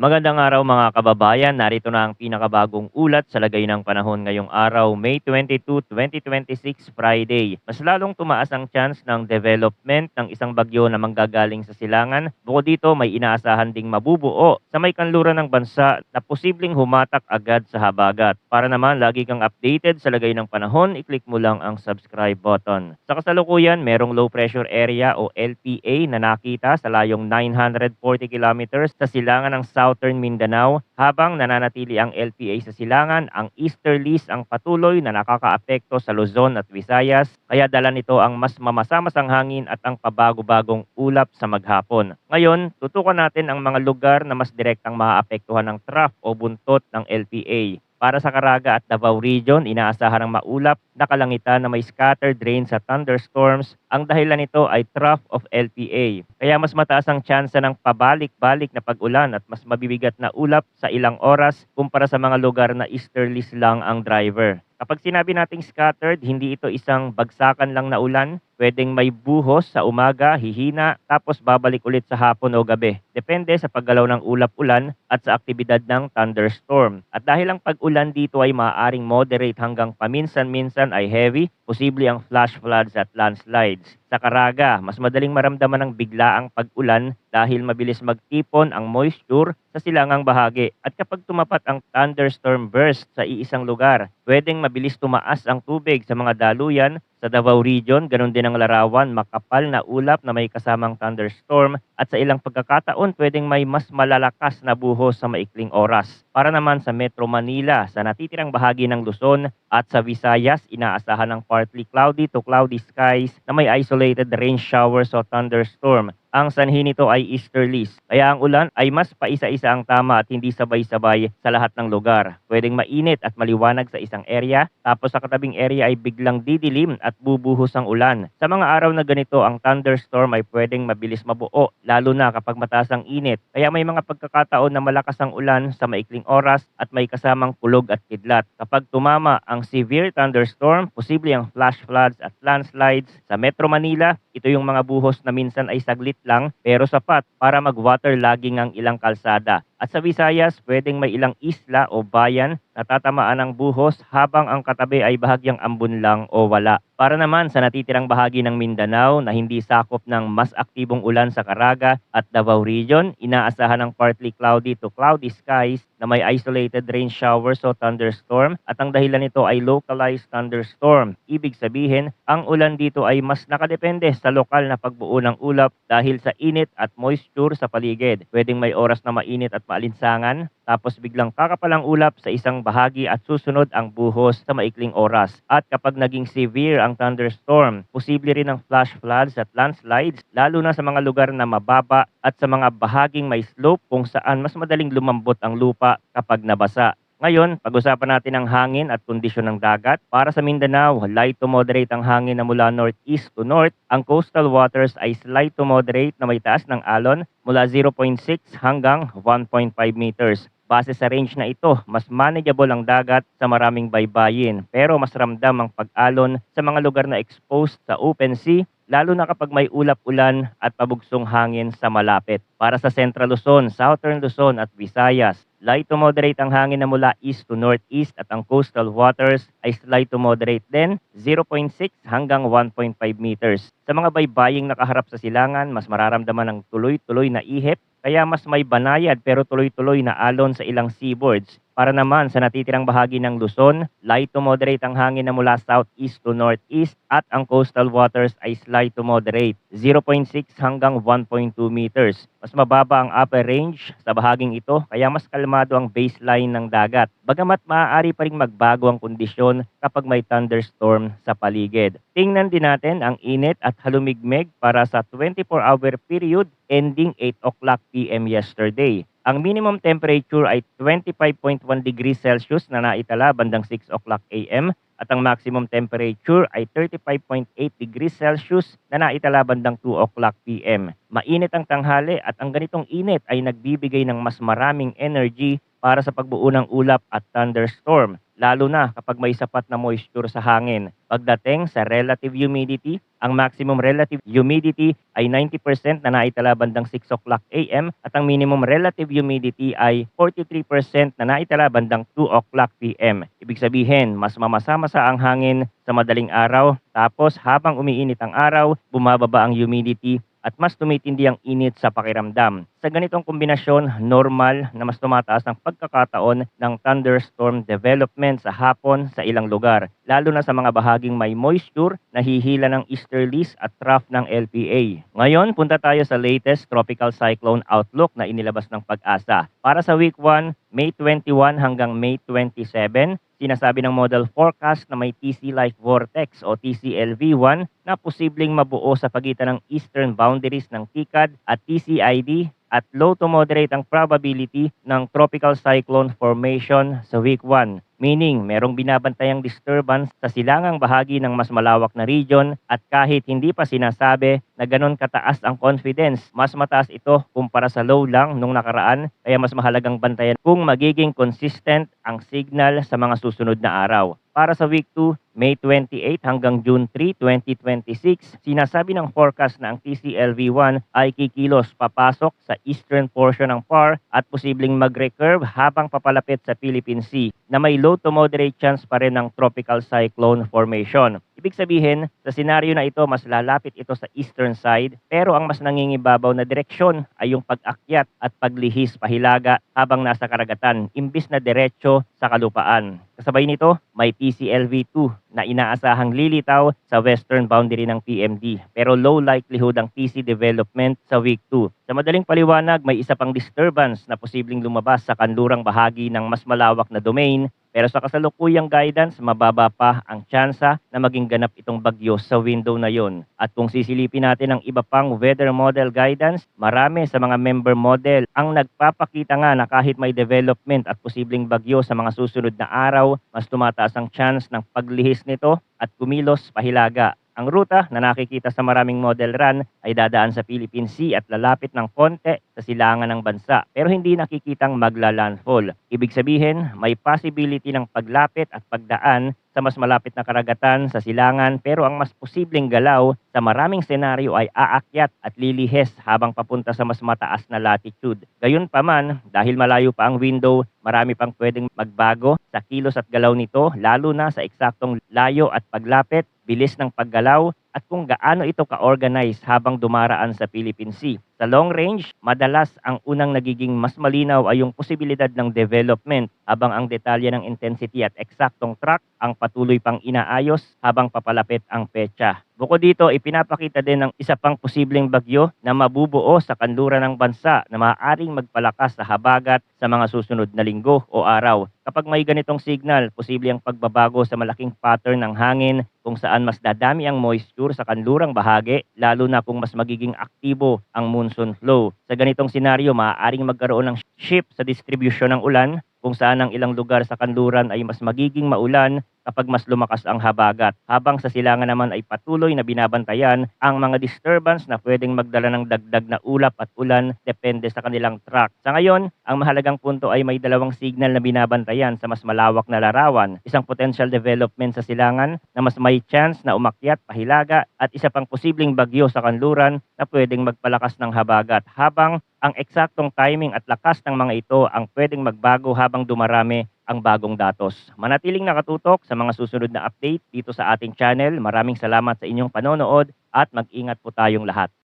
Magandang araw mga kababayan, narito na ang pinakabagong ulat sa lagay ng panahon ngayong araw, May 22, 2026, Friday. Mas lalong tumaas ang chance ng development ng isang bagyo na manggagaling sa silangan. Bukod dito, may inaasahan ding mabubuo sa may kanluran ng bansa na posibleng humatak agad sa habagat. Para naman lagi kang updated sa lagay ng panahon, i-click mo lang ang subscribe button. Sa kasalukuyan, merong low pressure area o LPA na nakita sa layong 940 kilometers sa silangan ng Southern Mindanao. Habang nananatili ang LPA sa silangan, ang easterlies ang patuloy na nakakaapekto sa Luzon at Visayas, kaya dala nito ang mas mamasamasang hangin at ang pabago-bagong ulap sa maghapon. Ngayon, tutukan natin ang mga lugar na mas direktang maaapektuhan ng trough o buntot ng LPA. Para sa Caraga at Davao Region, inaasahan ng maulap na kalangitan na may scattered rains at thunderstorms. Ang dahilan nito ay trough of LPA. Kaya mas mataas ang tsansa ng pabalik-balik na pag-ulan at mas mabibigat na ulap sa ilang oras kumpara sa mga lugar na easterlies lang ang driver. Kapag sinabi nating scattered, hindi ito isang bagsakan lang na ulan. Pwedeng may buhos sa umaga, hihina, tapos babalik ulit sa hapon o gabi. Depende sa paggalaw ng ulap-ulan at sa aktibidad ng thunderstorm. At dahil ang pag-ulan dito ay maaaring moderate hanggang paminsan-minsan ay heavy, posible ang flash floods at landslides. Sa Caraga, mas madaling maramdaman ng biglaang pag-ulan dahil mabilis magtipon ang moisture sa silangang bahagi. At kapag tumapat ang thunderstorm burst sa iisang lugar, pwedeng mabilis tumaas ang tubig sa mga daluyan. Sa Davao Region, ganun din ang larawan, makapal na ulap na may kasamang thunderstorm at sa ilang pagkakataon pwedeng may mas malalakas na buhos sa maikling oras. Para naman sa Metro Manila, sa natitirang bahagi ng Luzon at sa Visayas, inaasahan ng partly cloudy to cloudy skies na may isolated rain showers o thunderstorm. Ang sanhi nito ay easterlies, kaya ang ulan ay mas paisa-isa ang tama at hindi sabay-sabay sa lahat ng lugar. Pwedeng mainit at maliwanag sa isang area, tapos sa katabing area ay biglang didilim at bubuhos ang ulan. Sa mga araw na ganito, ang thunderstorm ay pwedeng mabilis mabuo, lalo na kapag mataas ang init. Kaya may mga pagkakataon na malakas ang ulan sa maikling oras at may kasamang kulog at kidlat. Kapag tumama ang severe thunderstorm, posible ang flash floods at landslides. Sa Metro Manila, ito yung mga buhos na minsan ay saglit lang pero sapat para mag-waterlogging ang ilang kalsada. At sa Visayas, pwedeng may ilang isla o bayan na tatamaan ng buhos habang ang katabi ay bahagyang ambon lang o wala. Para naman sa natitirang bahagi ng Mindanao na hindi sakop ng mas aktibong ulan sa Caraga at Davao Region, inaasahan ng partly cloudy to cloudy skies na may isolated rain showers o thunderstorm at ang dahilan nito ay localized thunderstorm. Ibig sabihin, ang ulan dito ay mas nakadepende sa lokal na pagbuo ng ulap dahil sa init at moisture sa paligid. Pwedeng may oras na mainit at maalinsangan, tapos biglang kakapalang ulap sa isang bahagi at susunod ang buhos sa maikling oras. At kapag naging severe ang thunderstorm, posible rin ang flash floods at landslides, lalo na sa mga lugar na mababa at sa mga bahaging may slope kung saan mas madaling lumambot ang lupa kapag nabasa. Ngayon, pag-usapan natin ang hangin at kondisyon ng dagat. Para sa Mindanao, light to moderate ang hangin na mula northeast to north. Ang coastal waters ay slight to moderate na may taas ng alon mula 0.6 hanggang 1.5 meters. Base sa range na ito, mas manageable ang dagat sa maraming baybayin pero mas ramdam ang pag-alon sa mga lugar na exposed sa open sea, lalo na kapag may ulap-ulan at pabugsong hangin sa malapit. Para sa Central Luzon, Southern Luzon at Visayas, light to moderate ang hangin na mula east to northeast at ang coastal waters ay slight to moderate din, 0.6 hanggang 1.5 meters. Sa mga baybaying nakaharap sa silangan, mas mararamdaman ang tuloy-tuloy na ihip, kaya mas may banayad pero tuloy-tuloy na alon sa ilang seaboards. Para naman sa natitirang bahagi ng Luzon, light to moderate ang hangin na mula southeast to northeast at ang coastal waters ay slight to moderate, 0.6 hanggang 1.2 meters. Mas mababa ang upper range sa bahaging ito kaya mas kalmado ang baseline ng dagat. Bagamat maaari pa ring magbago ang kondisyon kapag may thunderstorm sa paligid. Tingnan din natin ang init at halumigmig para sa 24-hour period ending 8 o'clock p.m. yesterday. Ang minimum temperature ay 25.1 degrees Celsius na naitala bandang 6 o'clock a.m. at ang maximum temperature ay 35.8 degrees Celsius na naitala bandang 2 o'clock p.m. Mainit ang tanghali at ang ganitong init ay nagbibigay ng mas maraming energy para sa pagbuo ng ulap at thunderstorm. lalo na kapag may sapat na moisture sa hangin. Pagdating sa relative humidity, ang maximum relative humidity ay 90% na naitala bandang 6 o'clock AM at ang minimum relative humidity ay 43% na naitala bandang 2 o'clock PM. Ibig sabihin, mas mamasa-masa ang hangin sa madaling araw, tapos habang umiinit ang araw, bumababa ang humidity at mas tumitindi ang init sa pakiramdam. Sa ganitong kombinasyon, normal na mas tumataas ang pagkakataon ng thunderstorm development sa hapon sa ilang lugar, lalo na sa mga bahaging may moisture na hihila ng easterlies at trough ng LPA. Ngayon, punta tayo sa latest tropical cyclone outlook na inilabas ng Pag-asa. Para sa week 1, May 21 hanggang May 27, sinasabi ng model forecast na may TC-like vortex o TCLV1 na posibleng mabuo sa pagitan ng eastern boundaries ng TICAD at TCID at low to moderate ang probability ng tropical cyclone formation sa week 1. Meaning, merong binabantayang disturbance sa silangang bahagi ng mas malawak na region at kahit hindi pa sinasabi na ganon kataas ang confidence, mas mataas ito kumpara sa low lang nung nakaraan, kaya mas mahalagang bantayan kung magiging consistent ang signal sa mga susunod na araw. Para sa week 2, May 28 hanggang June 3, 2026, sinasabi ng forecast na ang TCLV1 ay kikilos papasok sa eastern portion ng PAR at posibleng mag-recurve habang papalapit sa Philippine Sea na may low to moderate chance pa rin ng tropical cyclone formation. Ibig sabihin, sa senaryo na ito, mas lalapit ito sa eastern side, pero ang mas nangingibabaw na direksyon ay yung pag-akyat at paglihis pahilaga habang nasa karagatan, imbis na diretso sa kalupaan. Kasabay nito, may TCLV2 na inaasahang lilitaw sa western boundary ng PMD, pero low likelihood ang TC development sa week 2. Sa madaling paliwanag, may isa pang disturbance na posibleng lumabas sa kanlurang bahagi ng mas malawak na domain, pero sa kasalukuyang guidance, mababa pa ang tsansa na maging ganap itong bagyo sa window na yon. At kung sisilipin natin ang iba pang weather model guidance, marami sa mga member model ang nagpapakita nga na kahit may development at posibleng bagyo sa mga susunod na araw, mas tumataas ang chance ng paglihis nito at kumilos pahilaga. Ang ruta na nakikita sa maraming model run ay dadaan sa Philippine Sea at lalapit ng konti sa silangan ng bansa, pero hindi nakikitang magla-landfall. Ibig sabihin, may possibility ng paglapit at pagdaan sa mas malapit na karagatan sa silangan, pero ang mas posibleng galaw sa maraming senaryo ay aakyat at lilihis habang papunta sa mas mataas na latitude. Gayunpaman, dahil malayo pa ang window, marami pang pwedeng magbago sa kilos at galaw nito, lalo na sa eksaktong layo at paglapit, bilis ng paggalaw, at kung gaano ito ka-organize habang dumaraan sa Philippine Sea. Sa long range, madalas ang unang nagiging mas malinaw ay yung posibilidad ng development, habang ang detalye ng intensity at eksaktong track ang patuloy pang inaayos habang papalapit ang petsa. Bukod dito, ipinapakita din ng isa pang posibleng bagyo na mabubuo sa kanluran ng bansa na maaaring magpalakas sa habagat sa mga susunod na linggo o araw. Kapag may ganitong signal, posible ang pagbabago sa malaking pattern ng hangin kung saan mas dadami ang moisture sa kanlurang bahagi, lalo na kung mas magiging aktibo ang monsoon flow. Sa ganitong senaryo, maaaring magkaroon ng shift sa distribution ng ulan, kung saan ang ilang lugar sa kanluran ay mas magiging maulan kapag mas lumakas ang habagat, habang sa silangan naman ay patuloy na binabantayan ang mga disturbance na pwedeng magdala ng dagdag na ulap at ulan depende sa kanilang track. Sa ngayon, ang mahalagang punto ay may dalawang signal na binabantayan sa mas malawak na larawan, isang potential development sa silangan na mas may chance na umakyat pahilaga at isa pang posibleng bagyo sa kanluran na pwedeng magpalakas ng habagat, habang ang eksaktong timing at lakas ng mga ito ang pwedeng magbago habang dumarami ang bagong datos. Manatiling nakatutok sa mga susunod na update dito sa ating channel. Maraming salamat sa inyong panonood at mag-ingat po tayong lahat.